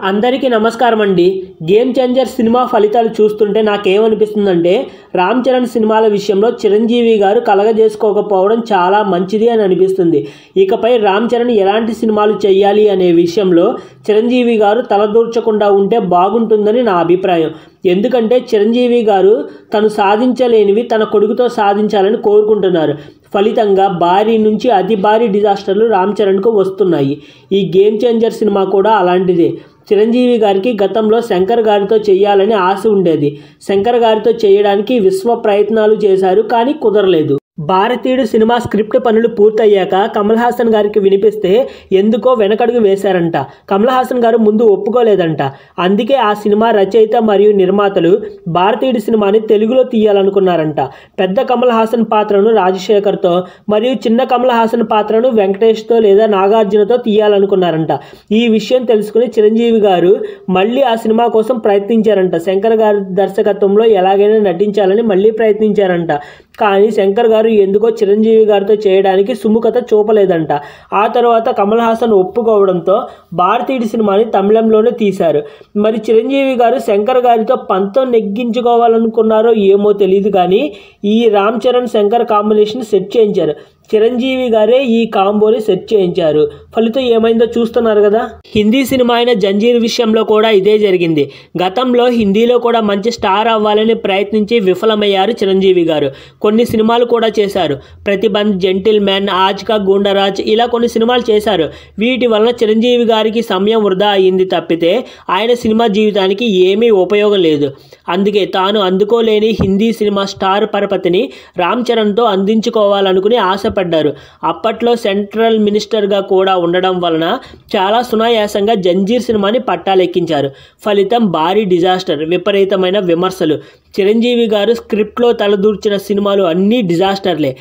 అందరికీ నమస్కారం అండి. గేమ్ చేంజర్ సినిమా ఫలితాలు చూస్తుంటే నాకేమనిపిస్తుందంటే రామ్ చరణ్ సినిమాల విషయంలో చిరంజీవి గారు కలగజేసుకోకపోవడం చాలా మంచిది అని అనిపిస్తుంది. ఇకపై రామ్ చరణ్ ఎలాంటి సినిమాలు చేయాలి అనే విషయంలో చిరంజీవి గారు తలదూర్చకుండా ఉంటే బాగుంటుందని నా అభిప్రాయం. ఎందుకంటే చిరంజీవి గారు తను సాధించలేనివి తన కొడుకుతో సాధించాలని కోరుకుంటున్నారు. ఫలితంగా భారీ నుంచి అతి భారీ డిజాస్టర్లు రామ్ చరణ్కు వస్తున్నాయి. ఈ గేమ్ చేంజర్ సినిమా కూడా అలాంటిదే. చిరంజీవి గారికి గతంలో శంకర్ గారితో చేయాలని ఆశ ఉండేది. శంకర్ గారితో చేయడానికి విశ్వ ప్రయత్నాలు చేశారు, కానీ కుదరలేదు. భారతీయుడు సినిమా స్క్రిప్ట్ పనులు పూర్తయ్యాక కమల్ హాసన్ గారికి వినిపిస్తే ఎందుకో వెనకడుగు వేశారంట. కమల్ హాసన్ గారు ముందు ఒప్పుకోలేదంట. అందుకే ఆ సినిమా రచయిత మరియు నిర్మాతలు భారతీయుడు సినిమాని తెలుగులో తీయాలనుకున్నారంట. పెద్ద కమల్ హాసన్ పాత్రను రాజశేఖర్తో మరియు చిన్న కమల్ హాసన్ పాత్రను వెంకటేష్తో లేదా నాగార్జునతో తీయాలనుకున్నారంట. ఈ విషయం తెలుసుకుని చిరంజీవి గారు మళ్ళీ ఆ సినిమా కోసం ప్రయత్నించారంట. శంకర్ గారి దర్శకత్వంలో ఎలాగైనా నటించాలని మళ్ళీ ప్రయత్నించారంట. కానీ శంకర్ గారు ఎందుకో చిరంజీవి గారితో చేయడానికి సుముఖత చూపలేదంట. ఆ తర్వాత కమల్ హాసన్ ఒప్పుకోవడంతో భారతీయుడి సినిమాని తమిళంలోనే తీశారు. మరి చిరంజీవి గారు శంకర్ గారితో పంతం నెగ్గించుకోవాలనుకున్నారో ఏమో తెలియదు, కానీ ఈ రామ్ చరణ్ శంకర్ కాంబినేషన్ సెట్ చేయించారు. చిరంజీవి గారే ఈ కాంబోని సెట్ చేయించారు. ఫలితం ఏమైందో చూస్తున్నారు కదా. హిందీ సినిమా అయిన జంజీర్ విషయంలో కూడా ఇదే జరిగింది. గతంలో హిందీలో కూడా మంచి స్టార్ అవ్వాలని ప్రయత్నించి విఫలమయ్యారు చిరంజీవి గారు. కొన్ని సినిమాలు కూడా చేశారు. ప్రతిబంధ్, జెంటిల్ మ్యాన్, ఆజ్కా, గూండారాజ్ ఇలా కొన్ని సినిమాలు చేశారు. వీటి వలన చిరంజీవి గారికి సమయం వృధా అయ్యింది తప్పితే ఆయన సినిమా జీవితానికి ఏమీ ఉపయోగం లేదు. అందుకే తాను అందుకోలేని హిందీ సినిమా స్టార్ పరపతిని రామ్ చరణ్తో అందించుకోవాలనుకుని ఆశపడ్డారు. అప్పట్లో సెంట్రల్ మినిస్టర్గా కూడా ఉండడం వలన చాలా సునాయాసంగా జంజీర్ సినిమాని పట్టాలెక్కించారు. ఫలితం భారీ డిజాస్టర్, విపరీతమైన విమర్శలు. చిరంజీవి గారు స్క్రిప్ట్లో తలదూర్చిన సినిమాలు అన్నీ డిజాస్టర్లే.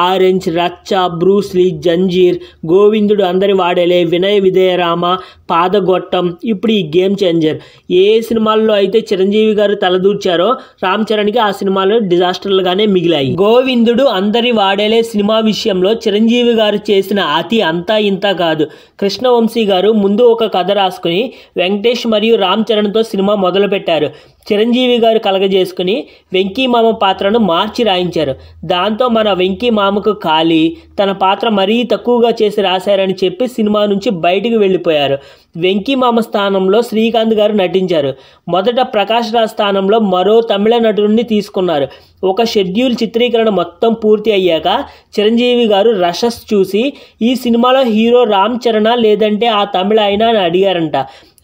ఆరెంజ్, రచ్చ, బ్రూస్లీ, జంజీర్, గోవిందుడు అందరి వాడేలే, వినయ విధేయరామ, పాదగొట్టం, ఇప్పుడు ఈ గేమ్ చేంజర్. ఏ సినిమాల్లో అయితే చిరంజీవి గారు తలదూర్చారో రామ్ చరణ్కి ఆ సినిమాలు డిజాస్టర్లుగానే మిగిలాయి. గోవిందుడు అందరి వాడేలే సినిమా విషయంలో చిరంజీవి గారు చేసిన అతి అంతా ఇంత కాదు. కృష్ణవంశీ గారు ముందు ఒక కథ రాసుకుని వెంకటేష్ మరియు రామ్ చరణ్తో సినిమా మొదలుపెట్టారు. చిరంజీవి గారు కలగజేసుకుని వెంకీ మామ పాత్రను మార్చి రాయించారు. దాంతో మన వెంకీ మామకు ఖాళీ, తన పాత్ర మరీ తక్కువగా చేసి రాశారని చెప్పి సినిమా నుంచి బయటికి వెళ్ళిపోయారు. వెంకీ మామ స్థానంలో శ్రీకాంత్ గారు నటించారు. మొదట ప్రకాష్ రాజ్ స్థానంలో మరో తమిళ నటుడిని తీసుకున్నారు. ఒక షెడ్యూల్ చిత్రీకరణ మొత్తం పూర్తి అయ్యాక చిరంజీవి గారు రషస్ చూసి ఈ సినిమాలో హీరో రామ్ చరణా లేదంటే ఆ తమిళ అయినా అని అడిగారంట.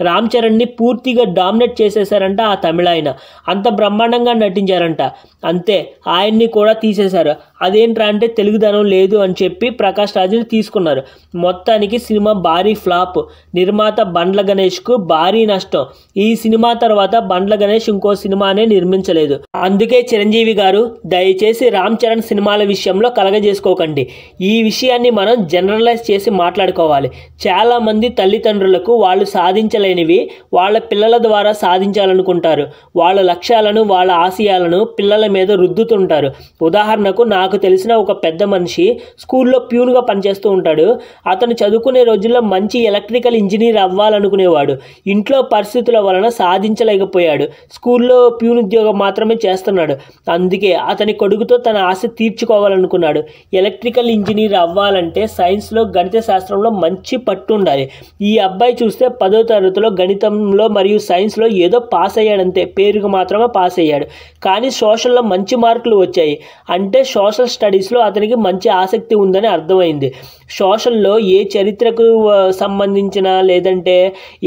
రామ్ చరణ్ని పూర్తిగా డామినేట్ చేసేశారంట ఆ తమిళ ఆయన. అంత బ్రహ్మాండంగా నటించారంట. అంతే, ఆయన్ని కూడా తీసేశారు. అదేంట్రా అంటే తెలుగుదనం లేదు అని చెప్పి ప్రకాష్ రాజుని తీసుకున్నారు. మొత్తానికి సినిమా భారీ ఫ్లాప్. నిర్మాత బండ్ల గణేష్కు భారీ నష్టం. ఈ సినిమా తర్వాత బండ్ల గణేష్ ఇంకో సినిమానే నిర్మించలేదు. అందుకే చిరంజీవి గారు దయచేసి రామ్ చరణ్ సినిమాల విషయంలో కలగజేసుకోకండి. ఈ విషయాన్ని మనం జనరలైజ్ చేసి మాట్లాడుకోవాలి. చాలామంది తల్లిదండ్రులకు వాళ్ళు సాధించలేనివి వాళ్ళ పిల్లల ద్వారా సాధించాలనుకుంటారు. వాళ్ళ లక్ష్యాలను, వాళ్ళ ఆశయాలను పిల్లల మీద రుద్దుతుంటారు. ఉదాహరణకు నాకు తెలిసిన ఒక పెద్ద మనిషి స్కూల్లో ప్యూన్గా పనిచేస్తూ ఉంటాడు. అతను చదువుకునే రోజుల్లో మంచి ఎలక్ట్రికల్ ఇంజనీర్ అవ్వాలనుకునేవాడు. ఇంట్లో పరిస్థితుల వలన సాధించలేకపోయాడు. స్కూల్లో ప్యూన్ ఉద్యోగం మాత్రమే చేస్తున్నాడు. అందుకే అతని కొడుకుతో తన ఆశ తీర్చుకోవాలనుకున్నాడు. ఎలక్ట్రికల్ ఇంజనీర్ అవ్వాలంటే సైన్స్లో, గణిత శాస్త్రంలో మంచి పట్టు ఉండాలి. ఈ అబ్బాయి చూస్తే 10వ తరగతిలో గణితంలో మరియు సైన్స్లో ఏదో పాస్ అయ్యాడంతే, పేరుకు మాత్రమే పాస్ అయ్యాడు. కానీ సోషల్లో మంచి మార్కులు వచ్చాయి. అంటే సోషల్ స్టడీస్లో అతనికి మంచి ఆసక్తి ఉందని అర్థమైంది. సోషల్లో ఏ చరిత్రకు సంబంధించిన లేదంటే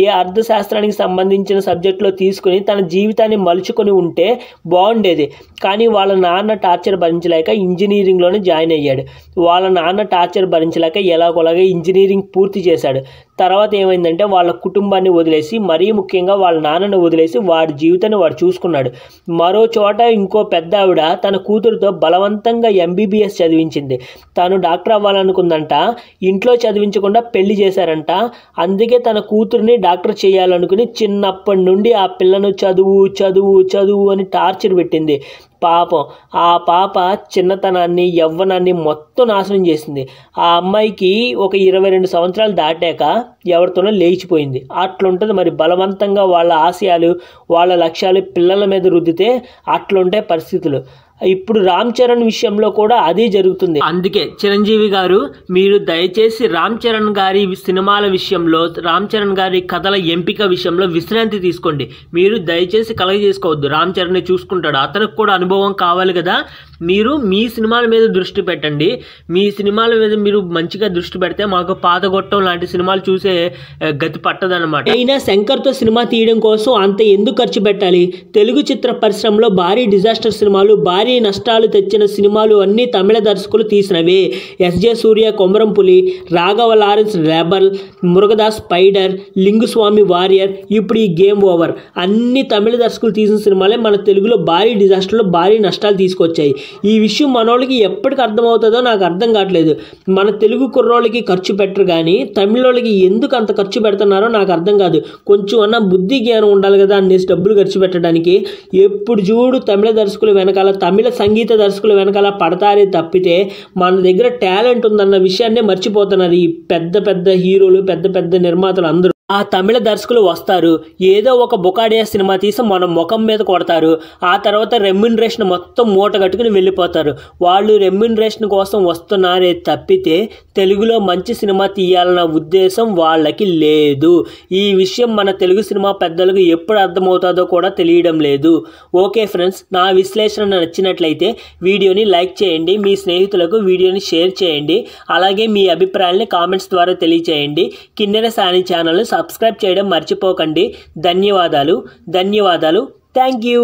ఏ అర్థశాస్త్రానికి సంబంధించిన సబ్జెక్టులో తీసుకుని తన జీవితాన్ని మలుచుకొని ఉంటే బాగుండేది. కానీ వాళ్ళ నాన్న టార్చర్ భరించలేక ఇంజనీరింగ్లోనే జాయిన్ అయ్యాడు. వాళ్ళ నాన్న టార్చర్ భరించలేక ఎలాగోలాగా ఇంజనీరింగ్ పూర్తి చేశాడు. తర్వాత ఏమైందంటే వాళ్ళ కుటుంబాన్ని వదిలేసి, మరీ ముఖ్యంగా వాళ్ళ నాన్నను వదిలేసి వాడి జీవితాన్ని వాడు చూసుకున్నాడు. మరో చోట ఇంకో పెద్ద ఆవిడ తన కూతురుతో బలవంతంగా MBBS చదివించింది. తాను డాక్టర్ అవ్వాలనుకుందంట. ఇంట్లో చదివించకుండా పెళ్లి చేశారంట. అందుకే తన కూతుర్ని డాక్టర్ చేయాలనుకుని చిన్నప్పటి నుండి ఆ పిల్లను చదువు చదువు చదువు అని టార్చర్ పెట్టింది. పాపం ఆ పాప చిన్నతనాన్ని యవ్వనాన్ని మొత్తం నాశనం చేసింది. ఆ అమ్మాయికి ఒక 22 సంవత్సరాలు దాటాక ఎవరితోనో లేచిపోయింది. అట్లుంటుంది మరి, బలవంతంగా వాళ్ళ ఆశయాలు వాళ్ళ లక్ష్యాలు పిల్లల మీద రుద్దితే అట్లుంటాయి పరిస్థితులు. ఇప్పుడు రామ్ చరణ్ విషయంలో కూడా అదే జరుగుతుంది. అందుకే చిరంజీవి గారు మీరు దయచేసి రామ్ చరణ్ గారి సినిమాల విషయంలో, రామ్ చరణ్ గారి కథల ఎంపిక విషయంలో విశ్రాంతి తీసుకోండి. మీరు దయచేసి కలగ చేసుకోవద్దు. రామ్ చరణ్ చూసుకుంటాడు, అతనికి కూడా అనుభవం కావాలి కదా. మీరు మీ సినిమాల మీద దృష్టి పెట్టండి. మీ సినిమాల మీద మీరు మంచిగా దృష్టి పెడితే మాకు పాతగొట్టం లాంటి సినిమాలు చూసే గతి పట్టదనమాట. అయినా శంకర్తో సినిమా తీయడం కోసం అంత ఎందుకు ఖర్చు పెట్టాలి? తెలుగు చిత్ర పరిశ్రమలో భారీ డిజాస్టర్ సినిమాలు, భారీ నష్టాలు తెచ్చిన సినిమాలు అన్నీ తమిళ దర్శకులు తీసినవే. SJ Suryah Komaram Puli, Raghava Lawrence Rebel, Murugadoss Spyder, Lingusamy Warrior, ఇప్పుడు ఈ గేమ్ ఓవర్ అన్ని తమిళ దర్శకులు తీసిన సినిమాలే మన తెలుగులో భారీ డిజాస్టర్లో భారీ నష్టాలు తీసుకొచ్చాయి. ఈ విషయం మనోళ్ళకి ఎప్పటికి అర్థమవుతుందో నాకు అర్థం కావట్లేదు. మన తెలుగు కుర్రోళ్ళకి ఖర్చు పెట్టరు కానీ తమిళోళ్ళకి ఎందుకు అంత ఖర్చు పెడుతున్నారో నాకు అర్థం కాదు. కొంచెం అన్న బుద్ధి జ్ఞానం ఉండాలి కదా అన్నేసి డబ్బులు ఖర్చు పెట్టడానికి. ఎప్పుడు చూడు తమిళ దర్శకులు వెనకాల, తమిళ సంగీత దర్శకులు వెనకాల పడతారే తప్పితే మన దగ్గర టాలెంట్ ఉందన్న విషయాన్నే మర్చిపోతున్నారు ఈ పెద్ద పెద్ద హీరోలు, పెద్ద పెద్ద నిర్మాతలు అందరూ. ఆ తమిళ దర్శకులు వస్తారు, ఏదో ఒక బొకాడియా సినిమా తీసి మన ముఖం మీద కొడతారు. ఆ తర్వాత రెమ్యునరేషన్ మొత్తం మూట కట్టుకుని వెళ్ళిపోతారు. వాళ్ళు రెమ్యునరేషన్ కోసం వస్తున్నారే తప్పితే తెలుగులో మంచి సినిమా తీయాలన్న ఉద్దేశం వాళ్ళకి లేదు. ఈ విషయం మన తెలుగు సినిమా పెద్దలకు ఎప్పుడు అర్థమవుతుందో కూడా తెలియడం లేదు. ఓకే ఫ్రెండ్స్, నా విశ్లేషణ నచ్చినట్లయితే వీడియోని లైక్ చేయండి, మీ స్నేహితులకు వీడియోని షేర్ చేయండి, అలాగే మీ అభిప్రాయాల్ని కామెంట్స్ ద్వారా తెలియచేయండి. కిన్నెర సాని ఛానల్ సబ్స్క్రైబ్ చేయడం మర్చిపోకండి. ధన్యవాదాలు. Thank you.